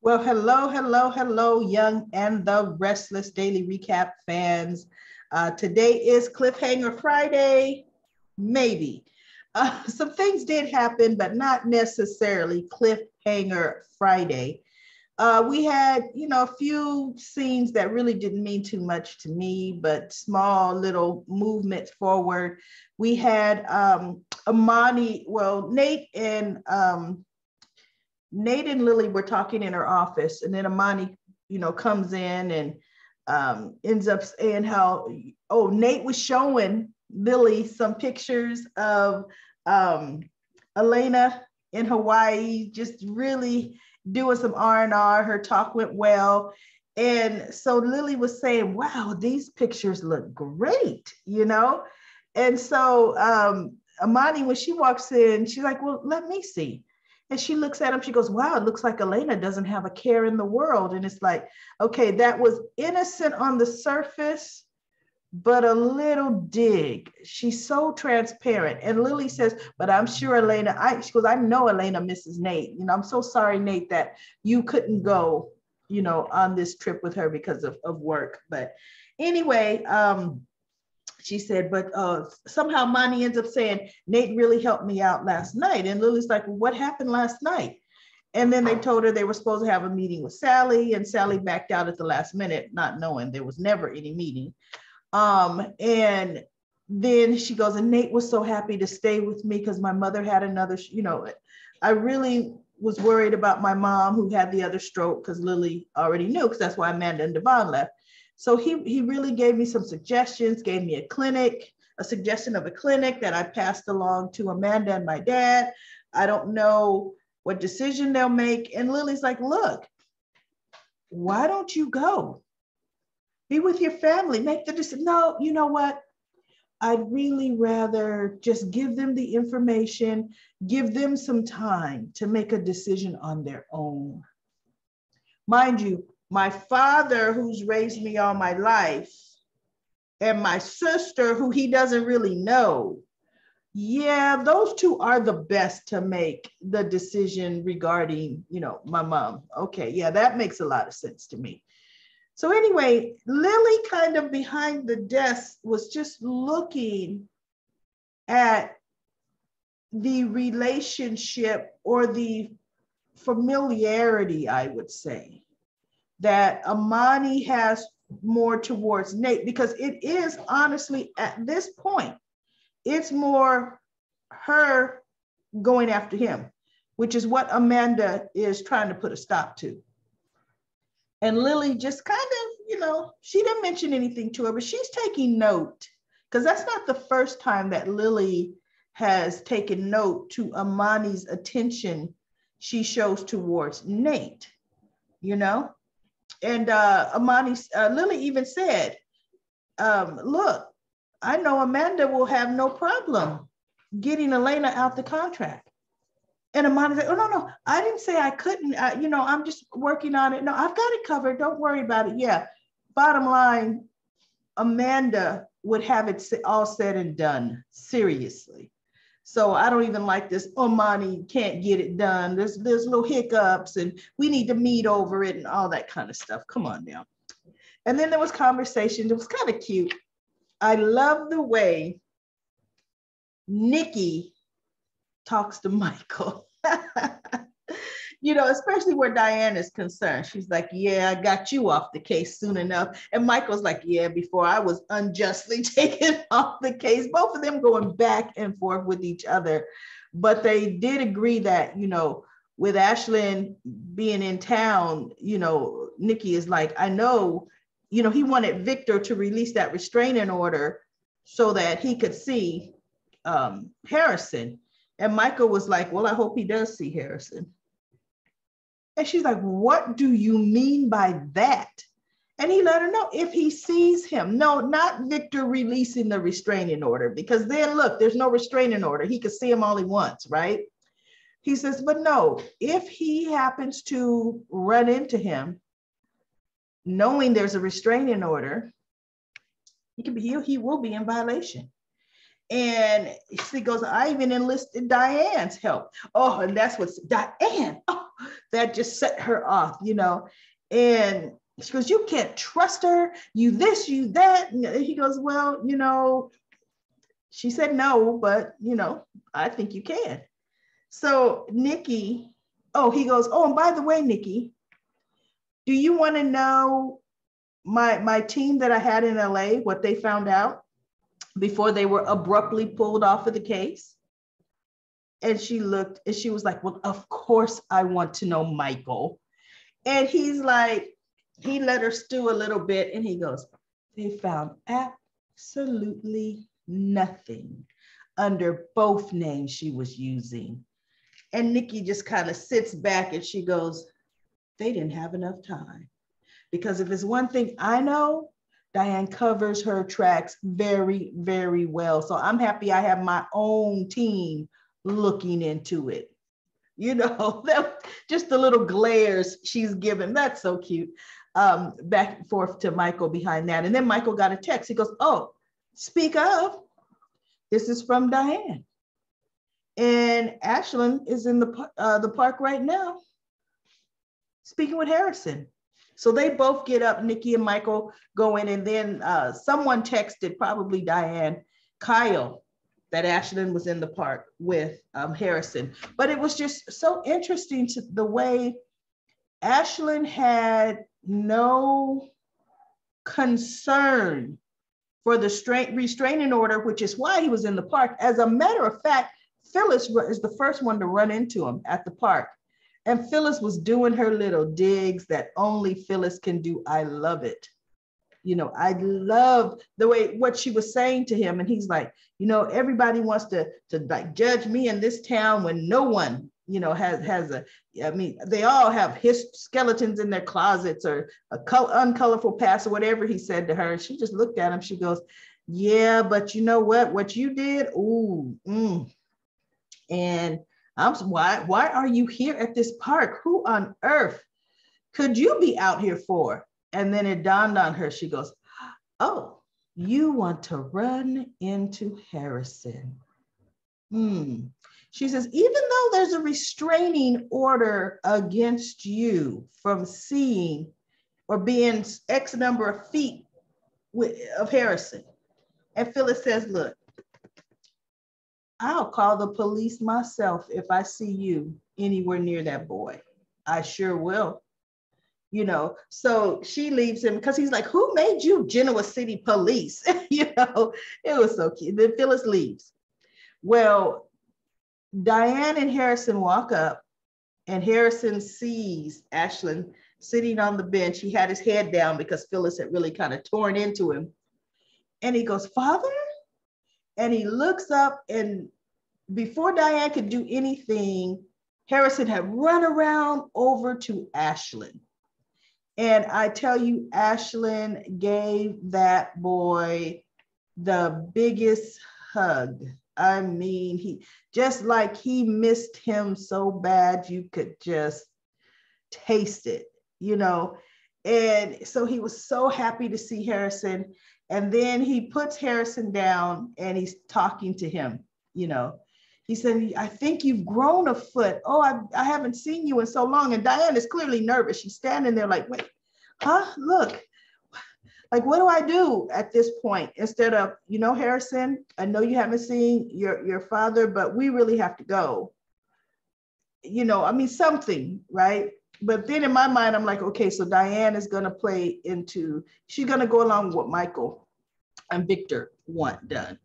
Well, hello, hello, hello, Young and the Restless Daily Recap fans. Today is Cliffhanger Friday, maybe. Some things did happen, but not necessarily Cliffhanger Friday. We had, a few scenes that really didn't mean too much to me, but small little movements forward. We had Amani, well, Nate and Lily were talking in her office, and then Amani, comes in and ends up saying how, Nate was showing Lily some pictures of Elena in Hawaii, just really doing some R&R. Her talk went well. And so Lily was saying, wow, these pictures look great, And so Amani, when she walks in, she's like, well, let me see. And she looks at him, she goes, wow, it looks like Elena doesn't have a care in the world. And it's like, okay, that was innocent on the surface, but a little dig. She's so transparent. And Lily says, but I'm sure she goes, I know Elena misses Nate. I'm so sorry, Nate, that you couldn't go, on this trip with her because of work. But anyway, she said, but somehow Monty ends up saying, Nate really helped me out last night. And Lily's like, well, what happened last night? And then they told her they were supposed to have a meeting with Sally, and Sally backed out at the last minute, not knowing there was never any meeting. And then she goes, and Nate was so happy to stay with me because my mother had another, I really was worried about my mom who had the other stroke, because Lily already knew, because that's why Amanda and Devon left. So he really gave me some suggestions, gave me a suggestion of a clinic that I passed along to Amanda and my dad. I don't know what decision they'll make. And Lily's like, look, why don't you go? Be with your family, make the decision. No, you know what? I'd really rather just give them the information, give them some time to make a decision on their own. Mind you, my father, who's raised me all my life, and my sister, who he doesn't really know, yeah, those two are the best to make the decision regarding, my mom. Okay, yeah, that makes a lot of sense to me. So anyway, Lily kind of behind the desk was just looking at the relationship or the familiarity, I would say, that Amani has more towards Nate, because it is honestly at this point, it's more her going after him, which is what Amanda is trying to put a stop to. And Lily just kind of, she didn't mention anything to her, but she's taking note, because that's not the first time that Lily has taken note to Amani's attention she shows towards Nate, And Lily even said, look, I know Amanda will have no problem getting Elena out the contract. And Amanda said, oh, no, I didn't say I couldn't. I'm just working on it. No, I've got it covered. Don't worry about it. Yeah. Bottom line, Amanda would have it all said and done, seriously. So I don't even like this, Amani can't get it done. There's little hiccups and we need to meet over it and all that kind of stuff. Come on now. And then there was conversation. It was kind of cute. I love the way Nikki talks to Michael. Especially where Diane is concerned. She's like, yeah, I got you off the case soon enough. And Michael's like, yeah, before I was unjustly taken off the case. Both of them going back and forth with each other. But they did agree that, with Ashlyn being in town, Nikki is like, I know, he wanted Victor to release that restraining order so that he could see Harrison. And Michael was like, well, I hope he does see Harrison. And she's like, what do you mean by that? And he let her know if he sees him. No, not Victor releasing the restraining order, because then look, there's no restraining order. He could see him all he wants, right? He says, but no, if he happens to run into him, knowing there's a restraining order, he will be in violation. And she goes, I even enlisted Diane's help. Oh, and that's what's Diane. Oh, that just set her off, and she goes, you can't trust her, you this, you that. And he goes, well, she said no, but I think you can. So Nikki, he goes, oh, and by the way, Nikki, do you want to know my team that I had in LA, what they found out before they were abruptly pulled off of the case? And she looked and she was like, well, of course I want to know, Michael. And he's like, he let her stew a little bit and he goes, they found absolutely nothing under both names she was using. And Nikki just kind of sits back and she goes, they didn't have enough time. Because if it's one thing I know, Diane covers her tracks very, very well. So I'm happy I have my own team looking into it. Just the little glares she's given. That's so cute. Back and forth to Michael behind that. And then Michael got a text. He goes, oh, speak of, this is from Diane. And Ashlyn is in the park right now, speaking with Harrison. So they both get up, Nikki and Michael go in, and then someone texted, probably Diane, Kyle, that Ashlyn was in the park with Harrison. But it was just so interesting to the way Ashlyn had no concern for the restraining order, which is why he was in the park. As a matter of fact, Phyllis is the first one to run into him at the park. And Phyllis was doing her little digs that only Phyllis can do. I love it. I love the way what she was saying to him. And he's like, everybody wants to like judge me in this town when no one, they all have his skeletons in their closets or uncolorful past or whatever he said to her. And she just looked at him. She goes, yeah, but you know what you did? Ooh, And why are you here at this park? Who on earth could you be out here for? And then it dawned on her. She goes, oh, you want to run into Harrison. She says, even though there's a restraining order against you from seeing or being X number of feet of Harrison. And Phyllis says, look, I'll call the police myself if I see you anywhere near that boy. I sure will. So she leaves him because he's like, who made you Genoa City Police? It was so cute. Then Phyllis leaves. Well, Diane and Harrison walk up and Harrison sees Ashlyn sitting on the bench. He had his head down because Phyllis had really kind of torn into him. And he goes, Father? And he looks up, and before Diane could do anything, Harrison had run around over to Ashlyn. And I tell you, Ashlyn gave that boy the biggest hug. I mean, he just like he missed him so bad, you could just taste it, And so he was so happy to see Harrison. And then he puts Harrison down and he's talking to him, He said, I think you've grown a foot. Oh, I haven't seen you in so long. And Diane is clearly nervous. She's standing there like, wait, look, like, what do I do at this point? Instead of, Harrison, I know you haven't seen your father, but we really have to go. Something, right? But then in my mind, I'm like, okay, so Diane is going to she's going to go along with what Michael and Victor want done.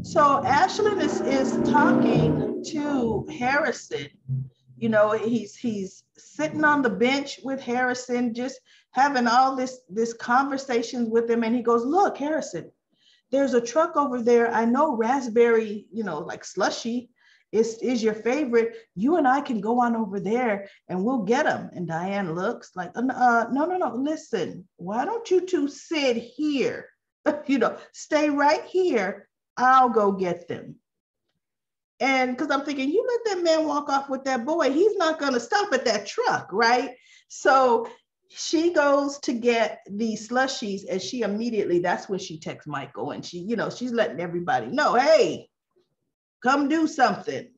So Ashlyn is talking to Harrison. He's sitting on the bench with Harrison, just having all this conversations with him. And he goes, look, Harrison, there's a truck over there. I know raspberry, like slushy is your favorite. You and I can go on over there and we'll get them. And Diane looks like, no, listen, why don't you two sit here? Stay right here. I'll go get them. And because I'm thinking, you let that man walk off with that boy, he's not going to stop at that truck, right? So she goes to get the slushies and she immediately, that's when she texts Michael and she's letting everybody know, hey, come do something,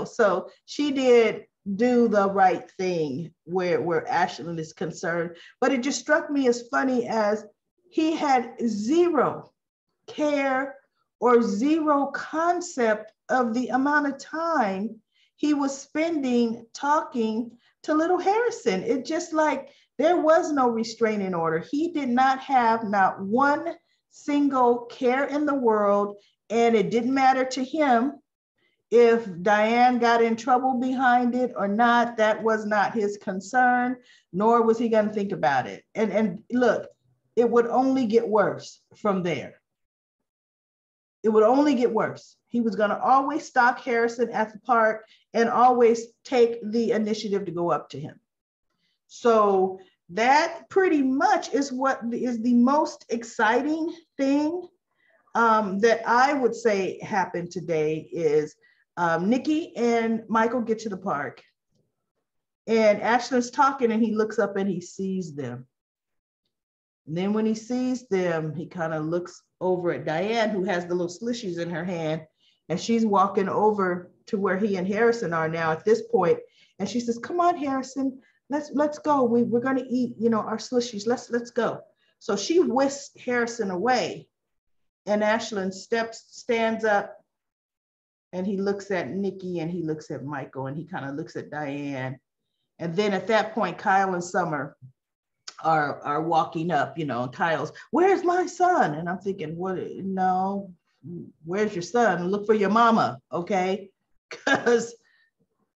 So she did do the right thing where Ashlyn is concerned. But it just struck me as funny as he had zero care or zero concept of the amount of time he was spending talking to little Harrison. It just like there was no restraining order. He did not have not one single care in the world, and it didn't matter to him if Diane got in trouble behind it or not. That was not his concern, nor was he going to think about it. And look, it would only get worse from there. It would only get worse. He was going to always stalk Harrison at the park and always take the initiative to go up to him. So that pretty much is what is the most exciting thing that I would say happened today is Nikki and Michael get to the park, and Ashlyn's talking, and he looks up and he sees them. And then when he sees them, he kind of looks over at Diane, who has the little slishies in her hand, and she's walking over to where he and Harrison are now at this point. And she says, "Come on, Harrison, let's go. We're going to eat, our slishies. Let's go." So she whisks Harrison away, and Ashlyn stands up, and he looks at Nikki, and he looks at Michael, and he kind of looks at Diane. And then at that point, Kyle and Summer are walking up, and Kyle's, "Where's my son?" And I'm thinking, what? No, where's your son? Look for your mama, okay? Because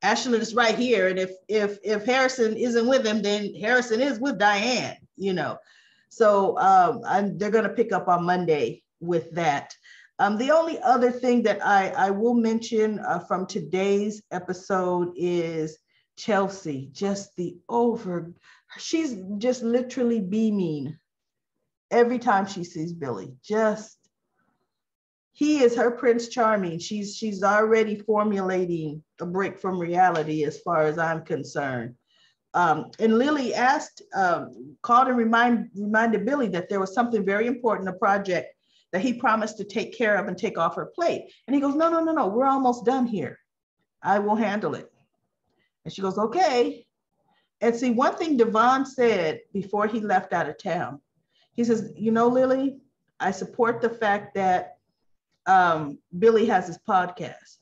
Ashlyn is right here. And if Harrison isn't with him, then Harrison is with Diane, So they're going to pick up on Monday with that. The only other thing that I will mention from today's episode is Chelsea, she's just literally beaming every time she sees Billy. He is her Prince Charming. She's already formulating a break from reality as far as I'm concerned. And Lily called and reminded Billy that there was something very important, a project that he promised to take care of and take off her plate. And he goes, no, we're almost done here. I will handle it. And she goes, okay. And see, one thing Devon said before he left out of town, he says, Lily, I support the fact that Billy has his podcast.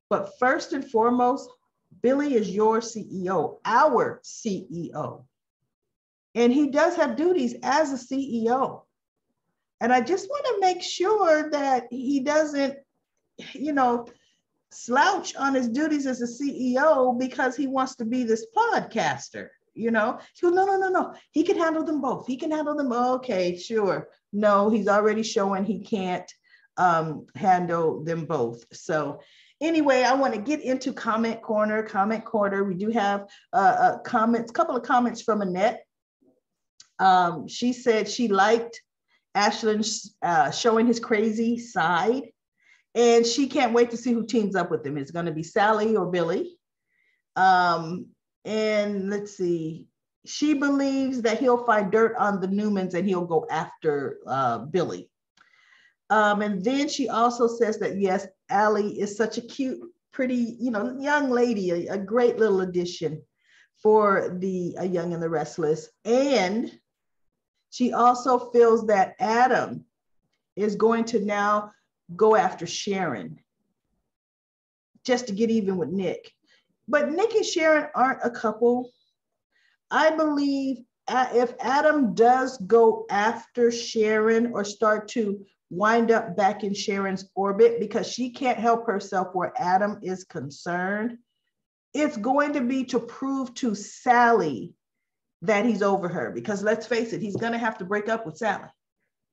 But first and foremost, Billy is your CEO, our CEO. And he does have duties as a CEO. And I just want to make sure that he doesn't, slouch on his duties as a CEO because he wants to be this podcaster, He goes, no. He can handle them both. He can handle them. Okay, sure. No, he's already showing he can't handle them both. So anyway, I want to get into comment corner. We do have a couple of comments from Annette. She said she liked Ashlyn showing his crazy side, and she can't wait to see who teams up with him. It's going to be Sally or Billy. And let's see. She believes that he'll find dirt on the Newmans and he'll go after Billy. And then she also says that, yes, Allie is such a cute, pretty, young lady, a great little addition for the Young and the Restless. And she also feels that Adam is going to now go after Sharon just to get even with Nick. But Nick and Sharon aren't a couple. I believe if Adam does go after Sharon or start to wind up back in Sharon's orbit because she can't help herself where Adam is concerned, it's going to be to prove to Sally that he's over her. Because let's face it, he's going to have to break up with Sally.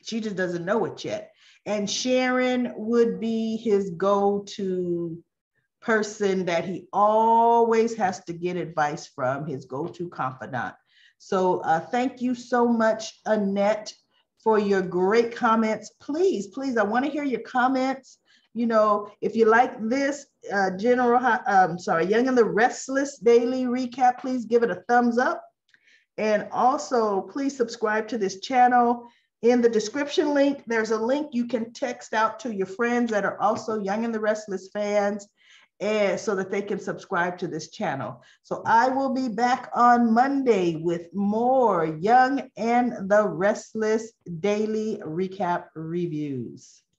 She just doesn't know it yet. And Sharon would be his go-to person that he always has to get advice from, his go-to confidant. So thank you so much, Annette, for your great comments. Please, I want to hear your comments. If you like this Young and the Restless daily recap, please give it a thumbs up. And also, please subscribe to this channel. In the description link, there's a link you can text out to your friends that are also Young and the Restless fans. and so that they can subscribe to this channel. So I will be back on Monday with more Young and the Restless daily recap reviews.